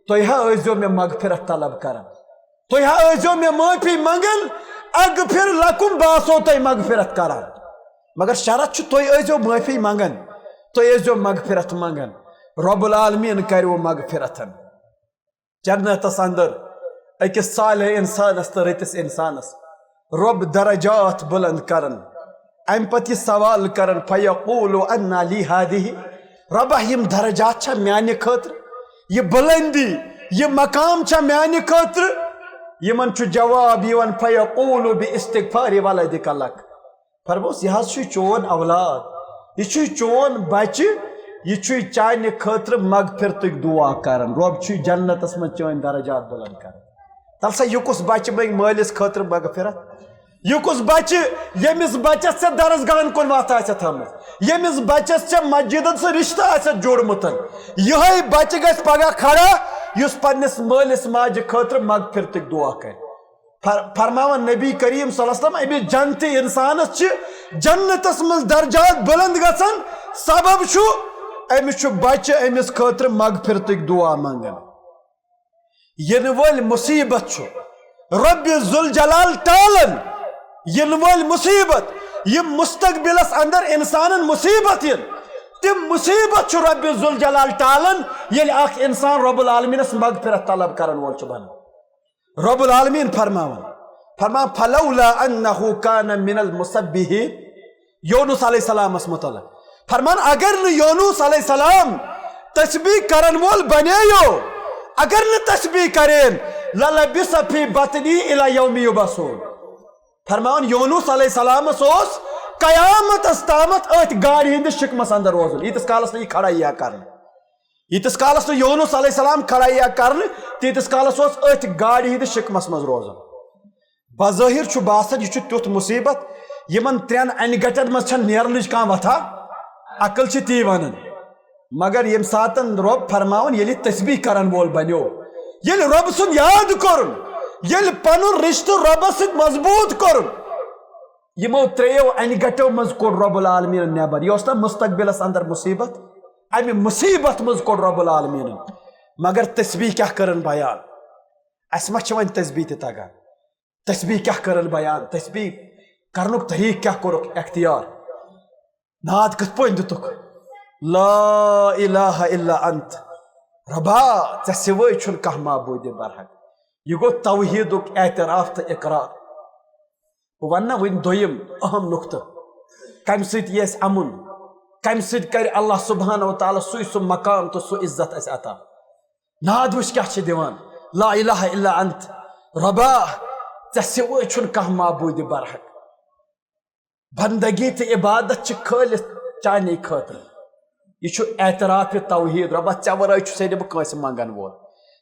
تُہۍ ہا ٲسۍزیو مےٚ مغفرت طلب کران تُہۍ ہا ٲسۍزیو مےٚ معٲفی منگان اغفر لکم بہٕ آسو تۄہہِ مغفرت کران مگر شرط چھُ تُہۍ ٲسۍزیو معٲفی منگان تُہۍ ٲسۍزیو مغفرت منگان رب العالمین کریو مغفرتن جنتس اندر اکس صالح انسانس تو رتس انسانس رب درجات بلند کرن ام پتہ سوال کرن فیقول انا لی هذه ربا یم درجات چھا میانہ خاطر یہ بلندی یہ مقام چھا میانہ خاطر یمن چھ جواب یون فیقول باستغفار ولدک لک فرموس یہ چھ چون اولاد یہ چھ چون بچہ یہ چھ چانہ خاطر مغفرتک دعا کرن رب چھ جنتس من چون درجات بلند کرن تل سا یہ کس بچہ بھائی مالس خاطر مغفرت یہ کس بچہ یمس بچس سے درسگاہن کن وات آسہ تھمت یمس بچس سے مسجدن سے رشتہ آسہ جوڑمت یہ بچہ گژھِ پگہ کھڑا یس پنس مالس ماجہ خاطر مغفرتک دعا کر فرماون نبی کریم صلی اللہ علیہ وسلم امس جنتی انسانس جنتس من درجات بلند گژھن سبب چھُ امس بچہ امس خاطر مغفرتک دعا منگان ین ول مصیبت چھُ رب ذوالجلال ٹالن ین ول مصیبت یم مستقبلس اندر انسانن مصیبت ین تم مصیبت چھُ رب ذوالجلال ٹالن یل اخ انسان رب العالمینس مغفرت طلب کرن وول چھُ بنان رب العالمین فرمان فلولا انه كان من المسبحين یونس علیہ السلام اس متعلق فرمان اگر نہ یونس علیہ السلام تسبیح کرن وول بنیو اگر نہ تسبیح کریں للبس فی بطنی الی یوم یبعثون فرمان یونس علیہ السلام اس قیامت استامت ات گاڑی ہند شکمس اندر روزن یتس کالس نہ کھڑا یا کرن یتس کالس نہ یونس علیہ السلام کھڑا یا کرن تیتس کالس اس ات گاڑی ہند شکمس مز روزن بظاہر چھ باسان یہ تیت مصیبت یمن ترین ان گٹن مز چھن نیرنچ کان وتھا عقل چھ تی ونن مگر یم ساتن رب فرماون یلی تسبیح کرن وول بنیو یلی رب سن یاد کرن یلی پنن رشتہ رب سن مضبوط کرن یمو تریو ان گٹو مز کور رب العالمین نبر یہ اس مستقبلس اندر مصیبت امی مصیبت مز کور رب العالمین مگر تسبیح کیا کرن بیان اسما چھ ون تسبیح تہ تگان تسبیح کیا کرن بیان تسبیح کرنک طریق کیا کرک اختیار ناد کت پوین دتک لا الہ الا انت ربا ژے سوے چھن کانٛہہ معبود برحق یہ گو توحیدک اعتراف تو اقرار بہ وننا ون دویم اہم نقطہ کم سۭتۍ یہِ اَسہِ امن کم سۭتۍ کرِ اللہ سبحانہ و تعالیٰ سُہ مقام تو سُہ عزت اَسہِ عطا ناد وٕچھ کیاہ چھِ دِوان لا الہ الا انت ربا ژے سوے چھن کانٛہہ معبود برحق بندگی تہ عبادت چھ خالص چانے خاطر یہ اعتراف توحید ربا ژے ورٲے چھُسے نہٕ بہٕ کٲنٛسہِ منگن وول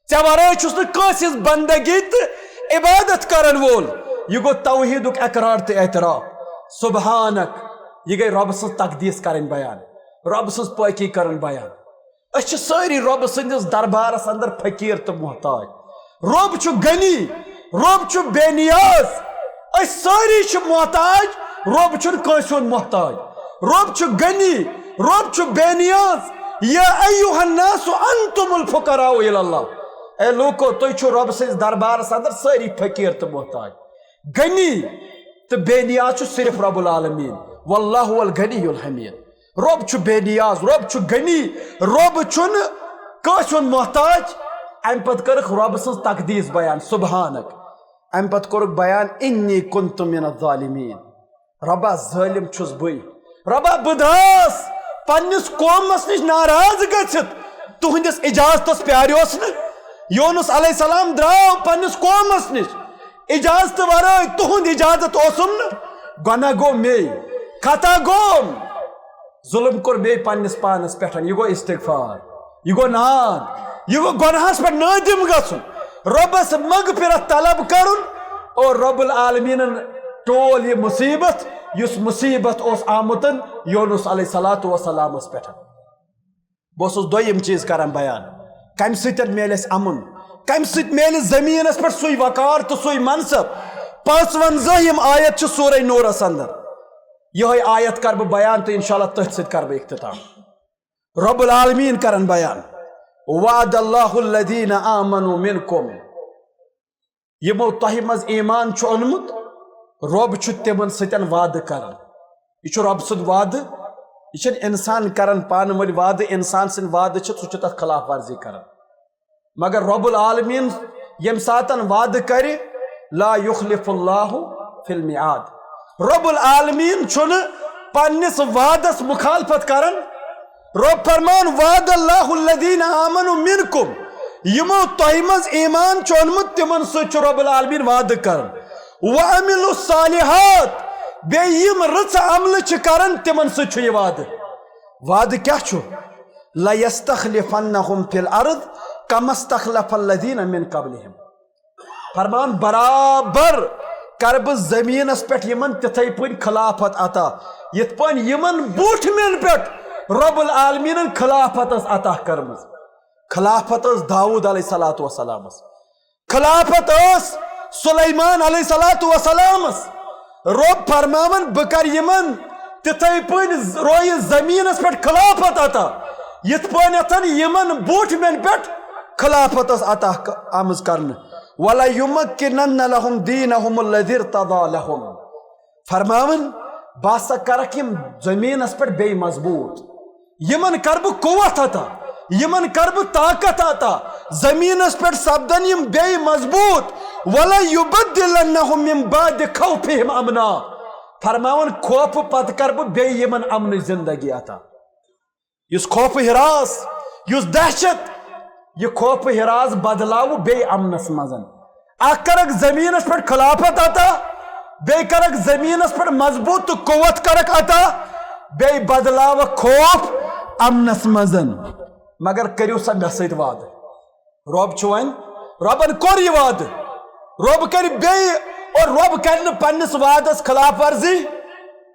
ژے ورٲے چھُس نہٕ کٲنٛسہِ ہٕنٛز بندگی تہٕ عبادت کرن وول یہ گو توحیدک اقرار تہ اعتراف سبحانک یہ گئی رب سٕنٛز تقدیس کرن بیان رب سٕنٛز پٲکی کرن بیان أسۍ چھِ سٲری رب سٕنٛدِس دربارس اندر فقیر تہٕ محتاج رب چھُ غنی رب چھُ بے نیاز أسۍ سٲری چھِ محتاج رب چھُنہٕ کٲنٛسہِ ہُنٛد محتاج رب چھُ غنی رب چھُ بے نیاز یا ایھا الناس انتم الفقراء الی اللہ اے لوکو تُہۍ چھِو رب سٕنٛدِس دربارس اندر سٲری فقیر تہٕ محتاج غنی تہٕ بے نیاز چھُ صرف رب العالمین واللہ هو الغنی الحمید رب چھُ بے نیاز رب چھُ غنی رب چھُنہٕ کٲنٛسہِ ہُنٛد محتاج امہِ پتہٕ کٔرٕکھ رب سٕنٛز تقدیس بیان سبحانک امہِ پتہٕ کوٚرُکھ بیان انی کنت من الظالمین ربا ظٲلم چھُس بٕے ربا بہٕ درٛاس پننس قومس نش ناراض گژھِتھ تہنٛدس اجازتس پیاریوس نہٕ یونس علیہ السلام دراو پنس قومس نش اجازت ورائے تہند اجازت اوسم گناہ گو مے خطا گوم ظلم کور مے پنس پانس پہ یہ گو استغفار یہ گو ناد یہ گو گناہس پہ نادم گھن ربس مغفرت طلب کرن اور رب العالمین ٹول یہ مصیبت اس مصیبت اس آمتن یونس علیہ الصلوۃ والسلام پہ بہس دویم چیز کران بیان کم ستن میل اس امن کم ست میل زمینس پہ سوی وقار تو سوی منصب 55 آیت چھ سورہ نورس اندر یہ آیت کر بہ بیان تو انشاءاللہ تتھ ست کر بہ اختتام رب العالمین کرن بیان وعد اللہ الذین آمنوا منکم یمو تہ مز ایمان چھ اونمت رب چھ تمن ستن وعدہ کران یہ رب سد وعدہ یہ انسان کران پان ول وعدہ انسان سن وعدہ چھ سہ تتھ خلاف ورزی کران مگر رب العالمین یم ساتن وعدہ کرے لا یخلف اللہ فی المیعاد رب العالمین چھن پنس وعدس مخالفت کران رب فرمان وعد اللہ الذین آمنوا منکم یمو تہ مز ایمان چونمت تمن سچ رب العالمین وعدہ کران وعملوا الصالحات بیم رچ عمل چھ کران تمن سچ یہ وعدہ کیا چھو لا یستخلفنہم فی الارض کما استخلف الذین من قبلہم فرمان برابر کرب زمینس پہ یمن تتھے پن خلافت عطا یت پن یمن بوٹ من پہ رب العالمین خلافت عطا کرمز خلافت داؤد علیہ الصلوۃ والسلام خلافت سلیمان علیہ الصلوۃ والسلام رب فرماون بکر یمن تتھے پن روی زمینس پہ خلافت عطا یت پن یمن بوٹ من پہ خلافت عطا آمز کرن ولا یمکنن لهم دینہم الذی ارتضی لهم فرماون باسا کرک یم زمینس پہ بے مضبوط یمن کرب قوت عطا یمن کرب طاقت عطا زمینس پہ سبدن یم بے مضبوط ولا یبدلنہم من بعد خوفہم امنا فرماون خوف پت کرب بے یمن امن زندگی عطا یس خوف ہراس یس دہشت یہ خوف ہراس بدلاو بے امنس مزن کرک زمینس پہ خلافت عطا بے کرک زمینس پہ مضبوط قوت کرک عطا بے بدلاو خوف امنس مزن مگر کریو سا مے سۭتۍ وعدٕ رب چھُ ربن کوٚر یہ وعدٕ رب کر بیٚیہِ اور رب کر نہٕ پننس وعدس خلاف ورزی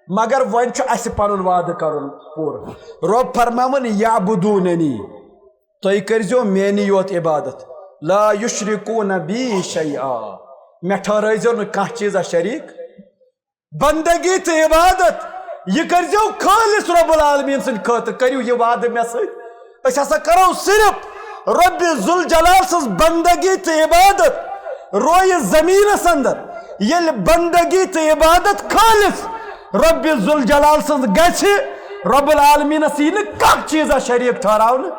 مگر وۄنۍ چھُ اسہِ پنُن وعدٕ کرُن پوٗرٕ رب فرماون یعبدوننی تُہۍ کٔرزیو میٛٲنی یوت عبادت لا یشرکون بی شیئا مے ٹھہرٲیزیو نہٕ کانٛہہ چیٖزا شریٖک بندگی تہٕ عبادت یہ کٔرزیو خٲلص رب العالمین سٕنٛدِ خٲطرٕ کٔرِو یہ وعدٕ مے سۭتۍ أسۍ ہسا کرو صرف رب ذوالجلال سٕنٛز بندگی تہٕ عبادت رویہِ زمینس اندر ییٚلہِ بندگی تہٕ عبادت خٲلص رب ذوالجلال سٕنٛز گژھِ رب العالمینس یی نہٕ کانٛہہ چیٖزا شریٖک ٹھہراونہٕ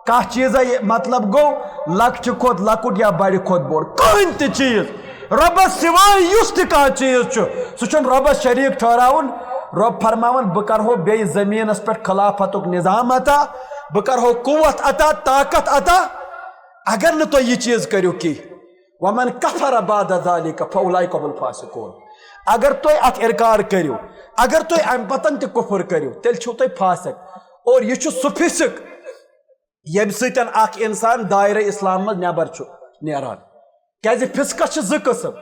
کانٛہہ چیٖزا مطلب گوٚو لۄکچہِ کھۄتہٕ لۄکُٹ یا بڑِ کھۄتہٕ بوٚڑ کٕہٕنۍ تہِ چیٖز ربس سوائے یُس تہِ کانٛہہ چیٖز چھُ سُہ چھُنہٕ ربس شریٖک ٹھہراوُن رب فرماون بہٕ کرہو بیٚیہِ زمینس پٮ۪ٹھ خلافتُک نظام عطا بہٕ کرہو قوت عطا طاقت عطا اگر نہٕ تُہۍ یہِ چیٖز کٔرِو کینٛہہ ومن کفر بعد ذلك فاولئک هم الفاسقون اگر تُہۍ اتھ اِنکار کٔرِو اگر تُہۍ امہِ پتن تہِ کُفر کٔرِو تیٚلہِ چھِو تُہۍ فاسق اور یہِ چھُ سُہ فِسق ییٚمہِ سۭتۍ اکھ انسان دایرٕ اسلام منٛز نٮ۪بر چھُ نیران کیازِ فِسقس چھِ زٕ قٕسم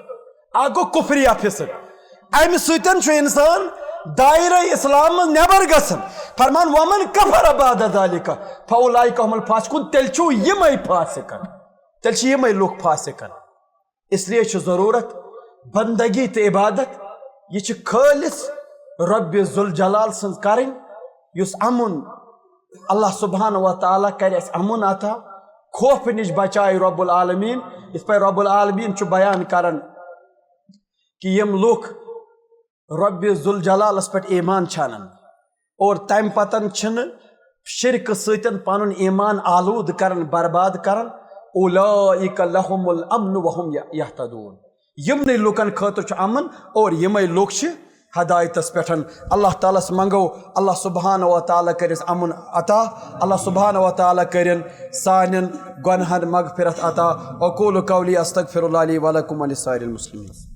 اکھ گوٚو کُفریا فِسق امہِ سۭتۍ چھُ انسان دایرہ اسلام منٛز نٮ۪بر گژھان فرمان ومن کفر بعد ذلك فاولئک هم الفاسقون تیٚلہِ چھُو یِمے فاسقن تیٚلہِ چھِ یِمے لُکھ فاسقن اس لیے چھِ ضروٗرت بندگی تہٕ عبادت یہ چھِ خٲلص رب ذوالجلال سٕنٛز کرٕنۍ یُس امُن اللہ سبحانہ و تعالیٰ کرِ اسہِ امُن عطا خوف نش بچائے رب العالمین اس پہ رب العالمین چھُ بیان کران کہ یم لُکھ رب ذوالجلالس پہ ایمان چھانن اور تمہ پتن چھنہٕ شرک سۭتۍ پنُن ایمان آلود کران برباد کران اولئک لهم الامن وهم یہتدون یمنے لوکن خاطر چھُ امن اور یمے لوک چھِ ہدایتس پہ اللہ تعالیٰ منگو اللہ سبحانہ و تعالیٰ کرس امن عطا اللہ سبحانہ و تعالیٰ کرن سانن گنہن مغفرت عطا اقول قولی استغفر اللہ لی ولکم ولسائر المسلمین